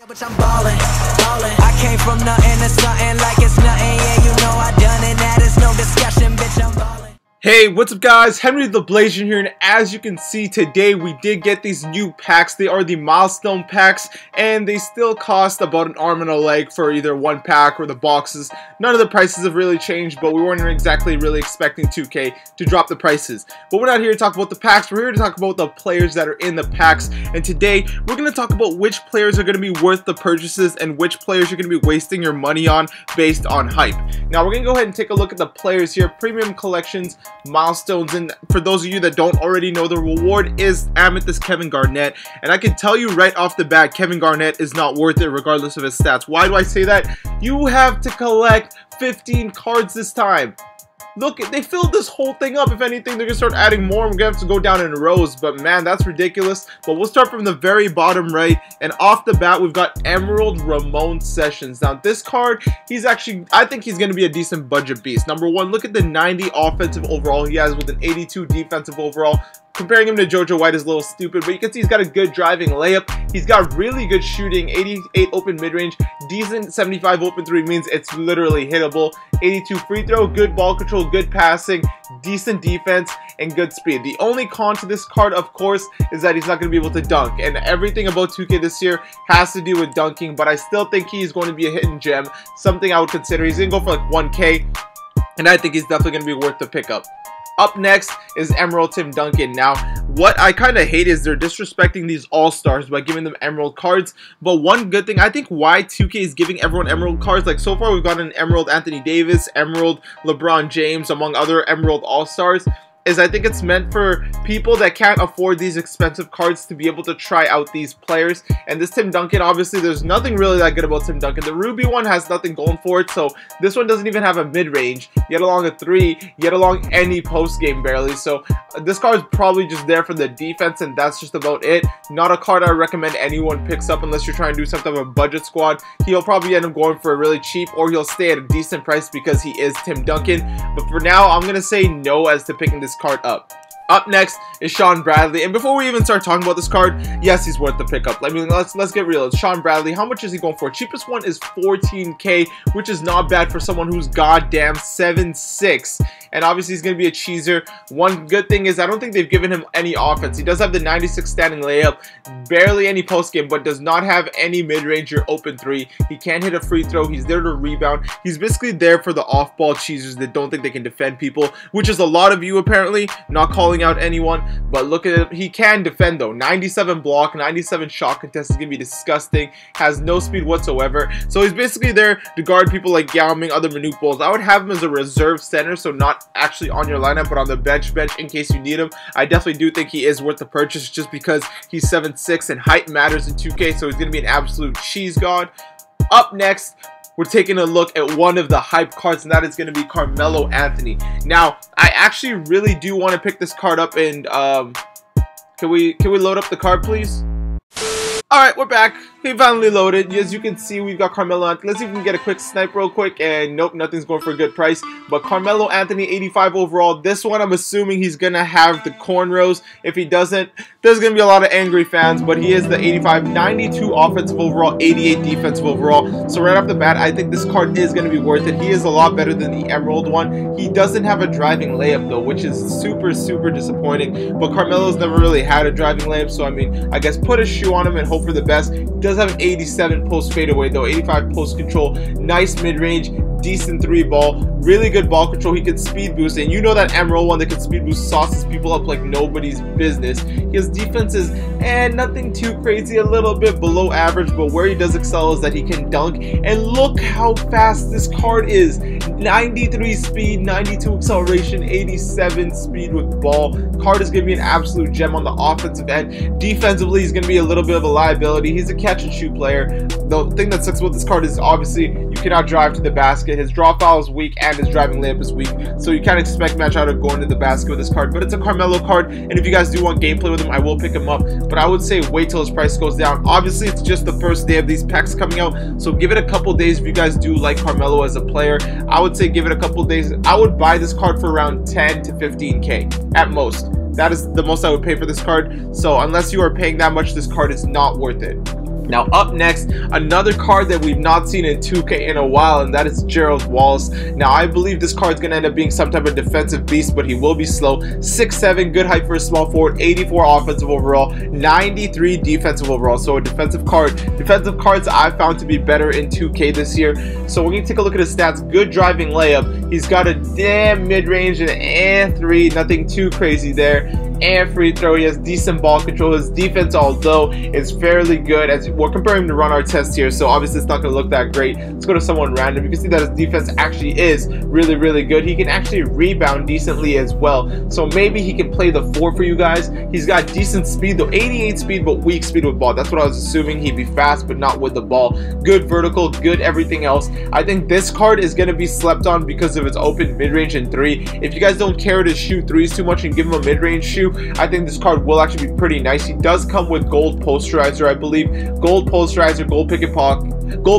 But I'm ballin'. I came from nothing to something like it's nothing. Yeah, you know I done it. That is no discussion, bitch. I'm ballin'. Hey, what's up guys? Henry the Blasian here, and as you can see today we did get these new packs. They are the milestone packs, and they still cost about an arm and a leg for either one pack or the boxes. None of the prices have really changed, but we weren't exactly really expecting 2K to drop the prices. But we're not here to talk about the packs, we're here to talk about the players that are in the packs. And today we're going to talk about which players are going to be worth the purchases and which players you're going to be wasting your money on based on hype. Now we're going to go ahead and take a look at the players here. Premium collections, milestones, and for those of you that don't already know, the reward is Amethyst Kevin Garnett, and I can tell you right off the bat, Kevin Garnett is not worth it regardless of his stats. Why do I say that? You have to collect 15 cards this time. Look, they filled this whole thing up. If anything, they're gonna start adding more. We're gonna have to go down in rows, but man, that's ridiculous. But we'll start from the very bottom right, and off the bat we've got Emerald Ramon Sessions. Now this card, he's actually, I think he's gonna be a decent budget beast. Number one, look at the 90 offensive overall he has with an 82 defensive overall. Comparing him to JoJo White is a little stupid, but you can see he's got a good driving layup. He's got really good shooting, 88 open mid-range, decent 75 open three, means it's literally hittable. 82 free throw, good ball control, good passing, decent defense, and good speed. The only con to this card, of course, is that he's not going to be able to dunk, and everything about 2K this year has to do with dunking, but I still think he's going to be a hidden gem, something I would consider. He's going to go for like 1K, and I think he's definitely going to be worth the pickup. Up next is Emerald Tim Duncan. Now, what I kind of hate is they're disrespecting these all-stars by giving them emerald cards. But one good thing, I think why 2K is giving everyone emerald cards, like so far we've got an Emerald Anthony Davis, Emerald LeBron James, among other emerald all-stars, is I think it's meant for people that can't afford these expensive cards to be able to try out these players. And this Tim Duncan, obviously there's nothing really that good about Tim Duncan. The Ruby one has nothing going for it, so this one doesn't even have a mid-range, yet along a 3, yet along any post-game barely. So this card is probably just there for the defense, and that's just about it. Not a card I recommend anyone picks up unless you're trying to do something of a budget squad. He'll probably end up going for a really cheap, or he'll stay at a decent price because he is Tim Duncan. But for now, I'm going to say no as to picking this card up. Up next is Sean Bradley, and before we even start talking about this card, yes, he's worth the pickup. I mean, let's get real. It's Sean Bradley. How much is he going for? Cheapest one is 14K, which is not bad for someone who's goddamn 7'6", and obviously he's going to be a cheeser. One good thing is I don't think they've given him any offense. He does have the 96 standing layup, barely any post game, but does not have any mid-range or open three. He can't hit a free throw. He's there to rebound. He's basically there for the off-ball cheesers that don't think they can defend people, which is a lot of you apparently. Not calling out anyone, but look at it. He can defend though. 97 block, 97 shot contest is gonna be disgusting. Has no speed whatsoever, so he's basically there to guard people like Yao Ming, other Manute Bulls. I would have him as a reserve center, so not actually on your lineup, but on the bench in case you need him. I definitely do think he is worth the purchase just because he's 7'6" and height matters in 2K, so he's gonna be an absolute cheese god. Up next, we're taking a look at one of the hype cards, and that is going to be Carmelo Anthony. Now, I actually really do want to pick this card up, and can we load up the card, please? Alright, we're back. He finally loaded. As you can see, we've got Carmelo Anthony. Let's see if we can get a quick snipe real quick. And nope, nothing's going for a good price. But Carmelo Anthony, 85 overall. This one, I'm assuming he's going to have the cornrows. If he doesn't, there's going to be a lot of angry fans. But he is the 85, 92 offensive overall, 88 defensive overall. So right off the bat, I think this card is going to be worth it. He is a lot better than the Emerald one. He doesn't have a driving layup, though, which is super, super disappointing. But Carmelo's never really had a driving layup. So, I mean, I guess put a shoe on him and hope for the best. He does have an 87 post fadeaway though, 85 post control, nice mid-range, decent 3-ball, really good ball control. He can speed boost, and you know that Emerald one that can speed boost sauces people up like nobody's business. His defense is nothing too crazy, a little bit below average, but where he does excel is that he can dunk. And look how fast this card is. 93 speed, 92 acceleration, 87 speed with ball. Card is going to be an absolute gem on the offensive end. Defensively, he's going to be a little bit of a liability. He's a catch and shoot player. The thing that sucks about this card is obviously you cannot drive to the basket. His drop foul is weak and his driving layup is weak, so you can't expect match out of going to the basket with this card. But it's a Carmelo card, and if you guys do want gameplay with him, I will pick him up, but I would say wait till his price goes down. Obviously it's just the first day of these packs coming out, so give it a couple days. If you guys do like Carmelo as a player, I would say give it a couple days. I would buy this card for around 10 to 15K at most. That is the most I would pay for this card, so unless you are paying that much, this card is not worth it. Now up next, another card that we've not seen in 2K in a while, and that is Gerald Wallace. Now I believe this card is going to end up being some type of defensive beast, but he will be slow. 6'7", good height for a small forward, 84 offensive overall, 93 defensive overall. So a defensive card. Defensive cards I found to be better in 2K this year. So we're going to take a look at his stats. Good driving layup. He's got a damn mid-range and 3, nothing too crazy there. And free throw. He has decent ball control. His defense, although, is fairly good, as we're comparing him to run our test here, so obviously it's not going to look that great. Let's go to someone random. You can see that his defense actually is really, really good. He can actually rebound decently as well, so maybe he can play the 4 for you guys. He's got decent speed though, 88 speed, but weak speed with ball. That's what I was assuming. He'd be fast, but not with the ball. Good vertical, good everything else. I think this card is going to be slept on because of its open mid-range and 3. If you guys don't care to shoot 3s too much and give him a mid-range shoot, I think this card will actually be pretty nice. He does come with gold posterizer, I believe. Gold posterizer, gold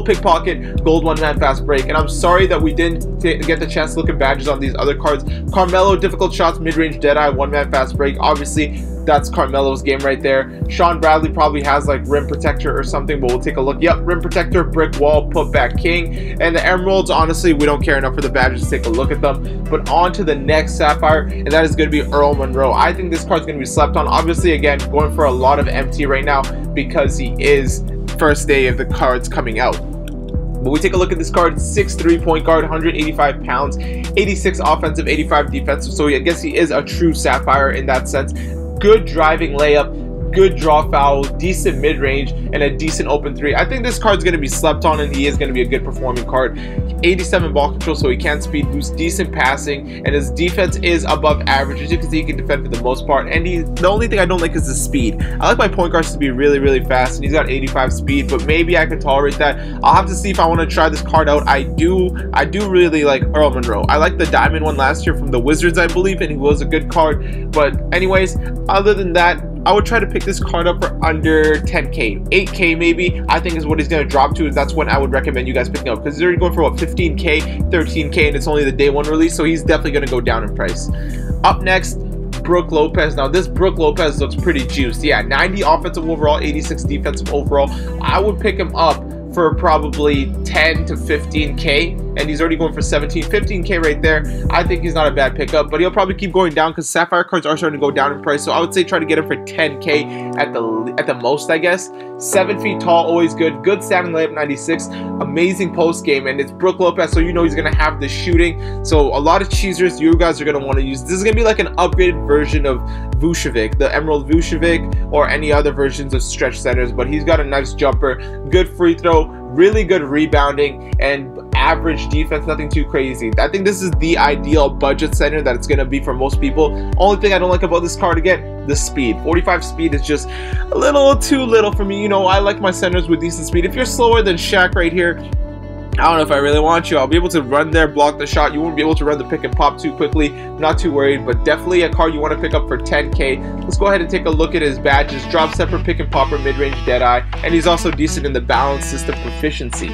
pickpocket, gold one-man fast break. And I'm sorry that we didn't get the chance to look at badges on these other cards. Carmelo, difficult shots, mid-range deadeye, one-man fast break. Obviously, that's Carmelo's game right there. Sean Bradley probably has like rim protector or something, but we'll take a look. Yep, rim protector, brick wall, put back king. And the emeralds, honestly, we don't care enough for the badges to take a look at them. But on to the next sapphire, and that is going to be Earl Monroe. I think this card's going to be slept on. Obviously, again, going for a lot of MT right now because he is first day of the cards coming out. But we take a look at this card, 6'3" point guard, 185 pounds, 86 offensive, 85 defensive. So I guess he is a true sapphire in that sense. Good driving layup, good draw foul, decent mid-range, and a decent open 3. I think this card's going to be slept on, and he is going to be a good performing card. 87 ball control, so he can speed boost, decent passing, and his defense is above average. As you can see, he can defend for the most part, and the only thing I don't like is the speed. I like my point guards to be really, really fast, and he's got 85 speed, but maybe I can tolerate that. I'll have to see if I want to try this card out. I do really like Earl Monroe. I like the diamond one last year from the Wizards, I believe, and he was a good card. But anyways, other than that, I would try to pick this card up for under 10K. 8K maybe, I think is what he's going to drop to. That's when I would recommend you guys picking up, because he's already going for what, 15K, 13K, and it's only the day 1 release, so he's definitely going to go down in price. Up next, Brook Lopez. Now this Brook Lopez looks pretty juiced. Yeah, 90 offensive overall, 86 defensive overall. I would pick him up for probably 10 to 15K, and he's already going for 15K right there. I think he's not a bad pickup, but he'll probably keep going down because sapphire cards are starting to go down in price. So I would say try to get him for 10K at the most, I guess. 7 feet tall, always good. Good standing layup, 96. Amazing post game, and it's Brook Lopez, so you know he's gonna have the shooting. So a lot of cheesers you guys are gonna want to use. This is gonna be like an upgraded version of Vucevic, the Emerald Vucevic, or any other versions of stretch centers. But he's got a nice jumper, good free throw, really good rebounding, and average defense, nothing too crazy. I think this is the ideal budget center that it's going to be for most people. Only thing I don't like about this card, again, the speed. 45 speed is just a little too little for me. You know, I like my centers with decent speed. If you're slower than Shaq right here, I don't know if I really want you. I'll be able to run there, block the shot. You won't be able to run the pick and pop too quickly. Not too worried, but definitely a card you want to pick up for 10K. Let's go ahead and take a look at his badges. Drop stepper, pick and popper, mid-range deadeye, and he's also decent in the balance system proficiency.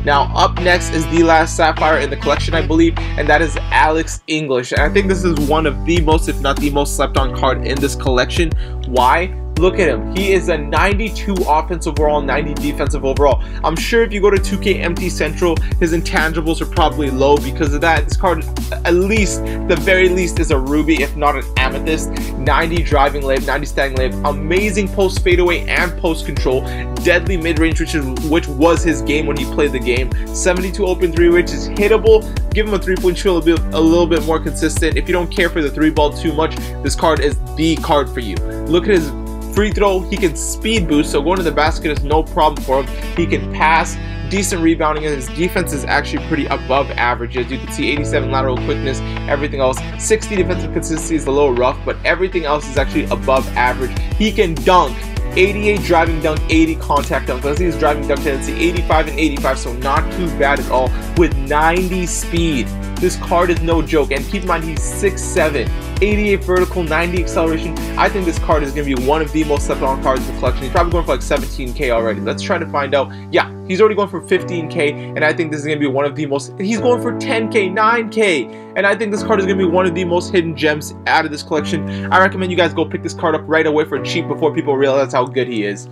Now up next is the last sapphire in the collection, I believe, and that is Alex English. And I think this is one of the most, if not the most, slept on card in this collection. Why? Look at him. He is a 92 offensive overall, 90 defensive overall. I'm sure if you go to 2K MT Central, his intangibles are probably low because of that. This card, at least, the very least, is a ruby, if not an amethyst. 90 driving layup, 90 standing layup, amazing post fadeaway and post control, deadly mid-range, which was his game when he played the game. 72 open 3, which is hittable. Give him a 3-point shoot, a little bit more consistent. If you don't care for the 3-ball too much, this card is the card for you. Look at his free throw. He can speed boost, so going to the basket is no problem for him. He can pass, decent rebounding, and his defense is actually pretty above average. As you can see, 87 lateral quickness, everything else. 60 defensive consistency is a little rough, but everything else is actually above average. He can dunk. 88 driving dunk, 80 contact dunk. Let's see his driving dunk tendency, 85 and 85, so not too bad at all. With 90 speed, this card is no joke. And keep in mind, he's 6'7", 88 vertical, 90 acceleration. I think this card is going to be one of the most slept on cards in the collection. He's probably going for like 17K already. Let's try to find out. Yeah, he's already going for 15K, and I think this is going to be one of the most. He's going for 10K, 9K, and I think this card is going to be one of the most hidden gems out of this collection. I recommend you guys go pick this card up right away for cheap before people realize how good he is.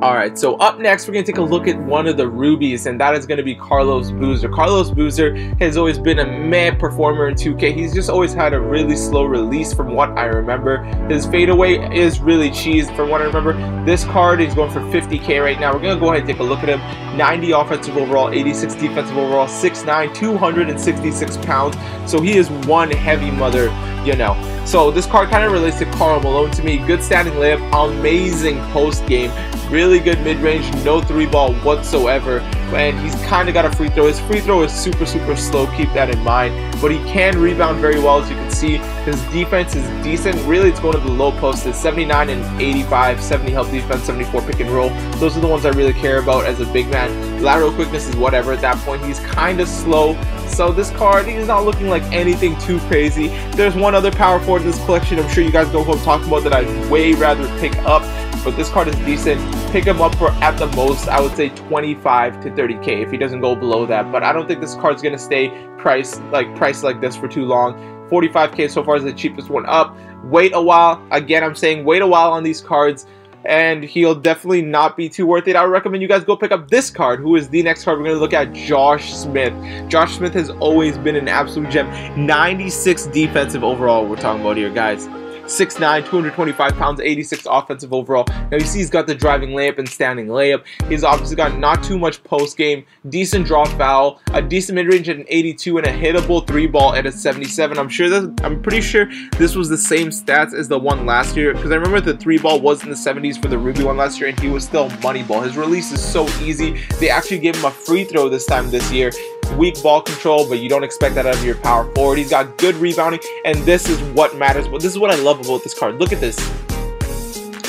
Alright, so up next we're going to take a look at one of the rubies, and that is going to be Carlos Boozer. Carlos Boozer has always been a mad performer in 2K. He's just always had a really slow release from what I remember. His fadeaway is really cheese from what I remember. This card is going for 50k right now. We're going to go ahead and take a look at him. 90 offensive overall, 86 defensive overall, 6'9", 266 pounds. So he is one heavy mother, you know. So this card kind of relates to Carmelo to me. Good standing layup, amazing post game, really good mid-range, no 3-ball whatsoever, and he's kind of got a free throw. His free throw is super slow, keep that in mind, but he can rebound very well. As you can see, his defense is decent. Really, it's going to the low post. It's 79 and 85, 70 help defense, 74 pick and roll. Those are the ones I really care about as a big man. Lateral quickness is whatever at that point. He's kind of slow. So this card, he's not looking like anything too crazy. There's one other power forward in this collection. I'm sure you guys know who I'm talking about that I'd way rather pick up. But this card is decent. Pick him up for, at the most, I would say 25 to 30k if he doesn't go below that. But I don't think this card's going to stay priced like this for too long. 45k so far is the cheapest one up. Wait a while. Again, I'm saying wait a while on these cards, and he'll definitely not be too worth it. I would recommend you guys go pick up this card, who is the next card we're going to look at, Josh Smith. Josh Smith has always been an absolute gem. 96 defensive overall we're talking about here, guys. 6'9", 225 pounds, 86 offensive overall. Now you see he's got the driving layup and standing layup. He's obviously got not too much post game, decent draw foul, a decent mid range at an 82, and a hittable 3-ball at a 77. I'm pretty sure this was the same stats as the one last year, because I remember the 3-ball was in the 70s for the Ruby one last year, and he was still money ball. His release is so easy. They actually gave him a free throw this year. Weak ball control, but you don't expect that out of your power forward. He's got good rebounding, and this is what matters. But this is what I love about this card. Look at this.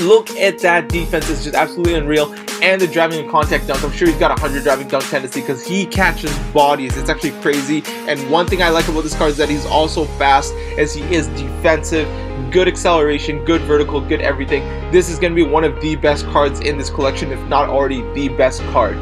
Look at that defense. It's just absolutely unreal. And the driving and contact dunk. I'm sure he's got 100 driving dunk tendency because he catches bodies. It's actually crazy. And one thing I like about this card is that he's also fast, as he is defensive. Good acceleration, good vertical, good everything. This is going to be one of the best cards in this collection, if not already the best card.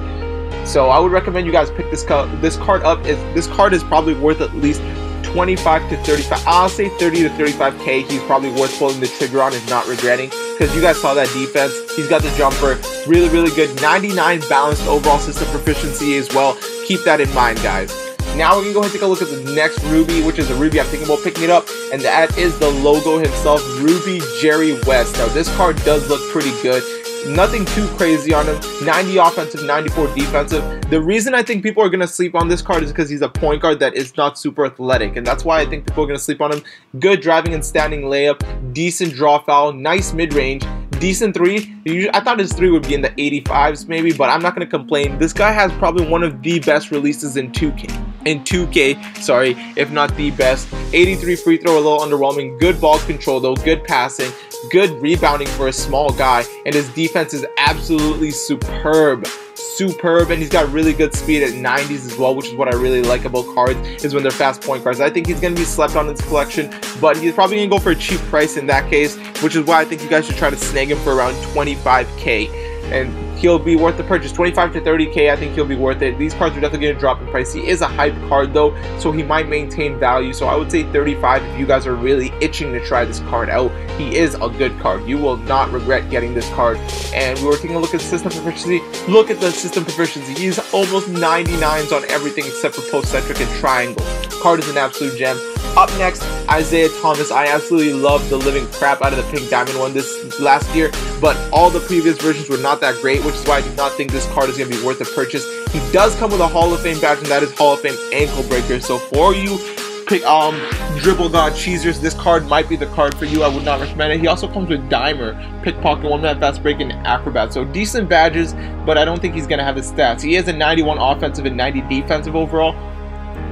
So I would recommend you guys pick this card up. This card is probably worth at least 25 to 35. I'll say 30 to 35k. He's probably worth pulling the trigger on and not regretting, because you guys saw that defense. He's got the jumper, really good. 99 balanced overall system proficiency as well. Keep that in mind, guys. Now we're gonna go ahead and take a look at the next Ruby, which is a Ruby I'm thinking about picking it up, and that is the logo himself, Ruby Jerry West. Now this card does look pretty good. Nothing too crazy on him. 90 offensive, 94 defensive. The reason I think people are going to sleep on this card is because he's a point guard that is not super athletic, and that's why I think people are going to sleep on him. Good driving and standing layup, decent draw foul, nice mid-range, decent 3. I thought his 3 would be in the 85s maybe, but I'm not going to complain. This guy has probably one of the best releases in 2K, sorry, if not the best. 83 free throw, a little underwhelming. Good ball control though, good passing, good rebounding for a small guy, and his defense is absolutely superb, and he's got really good speed at 90s as well, which is what I really like about cards, is when they're fast point guards. I think he's going to be slept on in this collection, but he's probably going to go for a cheap price in that case, which is why I think you guys should try to snag him for around 25k, and he'll be worth the purchase. 25 to 30k, I think he'll be worth it. These cards are definitely going to drop in price. He is a hype card though, so he might maintain value, so I would say 35 if you guys are really itching to try this card out. He is a good card. You will not regret getting this card. And we were taking a look at system proficiency. Look at the system proficiency. He's almost 99s on everything except for post-centric and triangle. Card is an absolute gem. Up next, Isaiah Thomas. I absolutely love the living crap out of the pink diamond one this last year, but all the previous versions were not that great, which is why I do not think this card is going to be worth the purchase. He does come with a Hall of Fame badge, and that is Hall of Fame ankle breaker. So for you dribble god cheesers, this card might be the card for you. I would not recommend it. He also comes with Dimer, pickpocket, 1-man fast break, and acrobat. So decent badges, but I don't think he's going to have his stats. He has a 91 offensive and 90 defensive overall.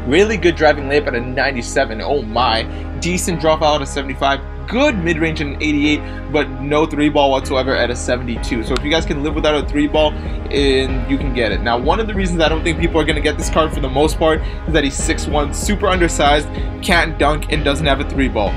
Really good driving layup at a 97. Oh my. Decent drop out at a 75. Good mid-range at an 88, but no 3-ball whatsoever at a 72. So if you guys can live without a 3-ball, you can get it. Now, one of the reasons I don't think people are going to get this card for the most part is that he's 6'1", super undersized, can't dunk, and doesn't have a 3-ball.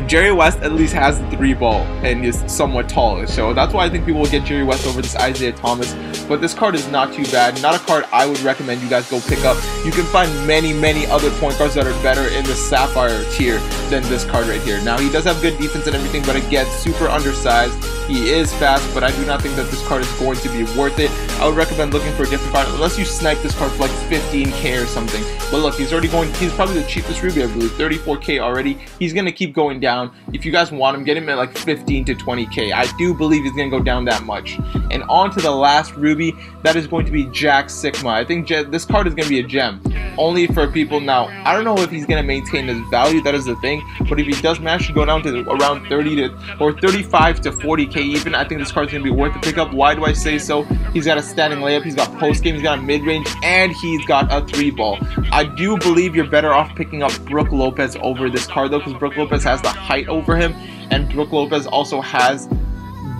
Jerry West at least has the 3-ball and is somewhat taller, so that's why I think people will get Jerry West over this Isaiah Thomas. But this card is not too bad. Not a card I would recommend you guys go pick up. You can find many other point guards that are better in the Sapphire tier than this card right here. Now, he does have good defense and everything, but again, super undersized. He is fast, but I do not think that this card is going to be worth it. I would recommend looking for a different card unless you snipe this card for like 15k or something. But look, he's probably the cheapest ruby, I believe, 34k already. He's going to keep going down. If you guys want him, get him at like 15 to 20k. I do believe he's going to go down that much. And on to the last ruby, that is going to be Jack Sikma. I think this card is going to be a gem. Only for people. Now, I don't know if he's going to maintain his value, that is the thing, but if he does manage to go down to around 35 to 40k even, I think this card's going to be worth the pickup. Why do I say so? He's got a standing layup, he's got post game, he's got a mid-range, and he's got a 3-ball. I do believe you're better off picking up Brook Lopez over this card though, because Brook Lopez has the height over him, and Brook Lopez also has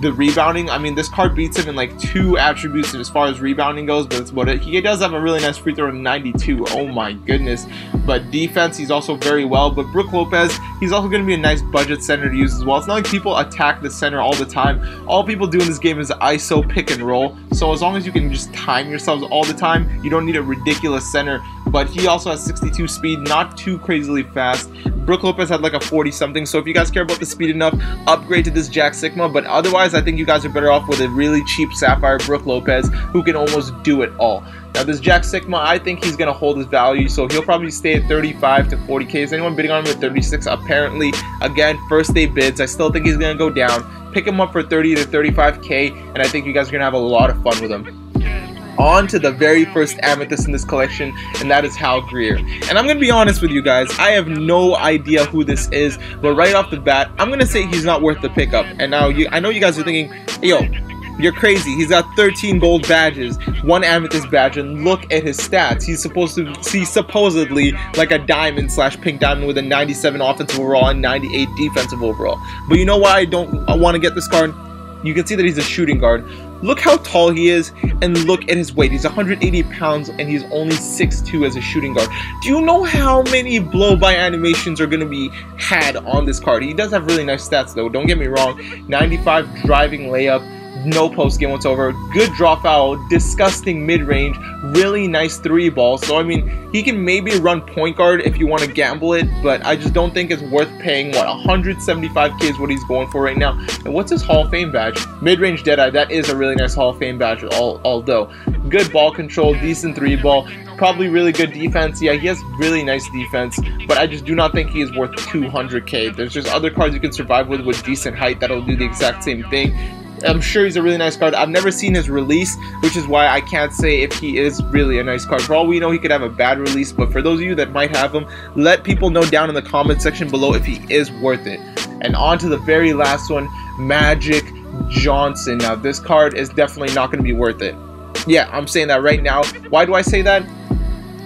the rebounding. I mean, this card beats him in like 2 attributes as far as rebounding goes, but that's about it. He does have a really nice free throw in 92. Oh my goodness. But defense, he's also very well. But Brook Lopez, he's also going to be a nice budget center to use as well. It's not like people attack the center all the time. All people do in this game is ISO pick and roll. So as long as you can just time yourselves all the time, you don't need a ridiculous center. But he also has 62 speed, not too crazily fast. Brook Lopez had like a 40 something, so if you guys care about the speed enough, upgrade to this Jack Sikma. But otherwise, I think you guys are better off with a really cheap Sapphire Brook Lopez who can almost do it all. Now this Jack Sikma, I think he's going to hold his value, so he'll probably stay at 35 to 40k. Is anyone bidding on him at 36? Apparently, again, first day bids. I still think he's going to go down. Pick him up for 30 to 35k, and I think you guys are going to have a lot of fun with him. On to the very first amethyst in this collection, and that is Hal Greer. And I'm going to be honest with you guys, I have no idea who this is, but right off the bat, I'm going to say he's not worth the pickup. And now, I know you guys are thinking, yo, you're crazy. He's got 13 gold badges, 1 amethyst badge, and look at his stats. He's supposedly like a diamond / pink diamond with a 97 offensive overall and 98 defensive overall. But you know why I don't want to get this card? You can see that he's a shooting guard. Look how tall he is, and look at his weight. He's 180 pounds, and he's only 6'2" as a shooting guard. Do you know how many blow-by animations are going to be had on this card? He does have really nice stats, though. Don't get me wrong. 95 driving layup. No post game whatsoever. Good draw foul, disgusting mid-range, really nice 3-ball. So I mean, he can maybe run point guard if you want to gamble it, but I just don't think it's worth paying. What, 175k is what he's going for right now. And what's his Hall of Fame badge? Mid-range Deadeye. That is a really nice Hall of Fame badge, although good ball control, decent 3-ball, probably really good defense. Yeah, he has really nice defense, but I just do not think he is worth 200k. There's just other cards you can survive with decent height that'll do the exact same thing. I'm sure he's a really nice card. I've never seen his release, which is why I can't say if he is really a nice card. For all we know, he could have a bad release, but for those of you that might have him, let people know down in the comment section below if he is worth it. And on to the very last one, Magic Johnson. Now, this card is definitely not going to be worth it. Yeah, I'm saying that right now. Why do I say that?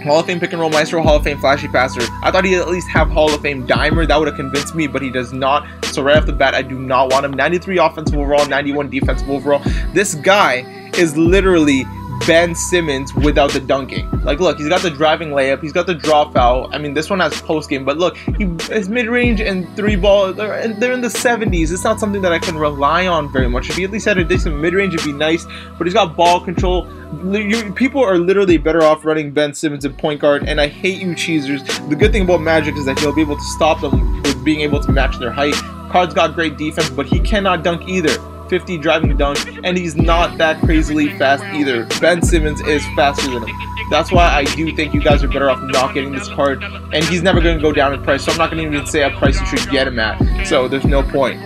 Hall of Fame pick and roll maestro, Hall of Fame flashy passer. I thought he'd at least have Hall of Fame dimer. That would have convinced me, but he does not. So right off the bat, I do not want him. 93 offensive overall, 91 defensive overall. This guy is literally Ben Simmons without the dunking. Like, look, he's got the driving layup, he's got the draw foul. I mean, this one has post game, but look, his mid-range and 3-ball, they're in the 70s. It's not something that I can rely on very much. If he at least had a decent mid-range, it'd be nice, but he's got ball control. People are literally better off running Ben Simmons at point guard, and I hate you cheesers. The good thing about Magic is that he'll be able to stop them with being able to match their height. Card's got great defense, but he cannot dunk either. 50 driving dunk, and he's not that crazily fast either. Ben Simmons is faster than him. That's why I do think you guys are better off not getting this card, and he's never going to go down in price, so I'm not going to even say a price you should get him at, so there's no point.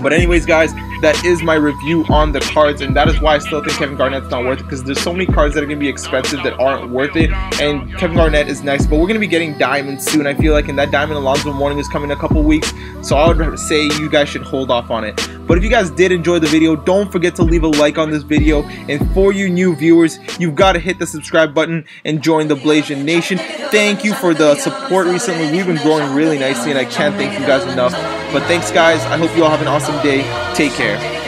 But anyways, guys, that is my review on the cards, and that is why I still think Kevin Garnett's not worth it, because there's so many cards that are going to be expensive that aren't worth it, and Kevin Garnett is nice, but we're going to be getting diamonds soon, I feel like, and that Diamond Alonzo Mourning is coming in a couple weeks, so I would say you guys should hold off on it. But if you guys did enjoy the video, don't forget to leave a like on this video, and for you new viewers, you've got to hit the subscribe button and join the Blasian Nation. Thank you for the support recently. We've been growing really nicely, and I can't thank you guys enough. But thanks, guys. I hope you all have an awesome day. Take care.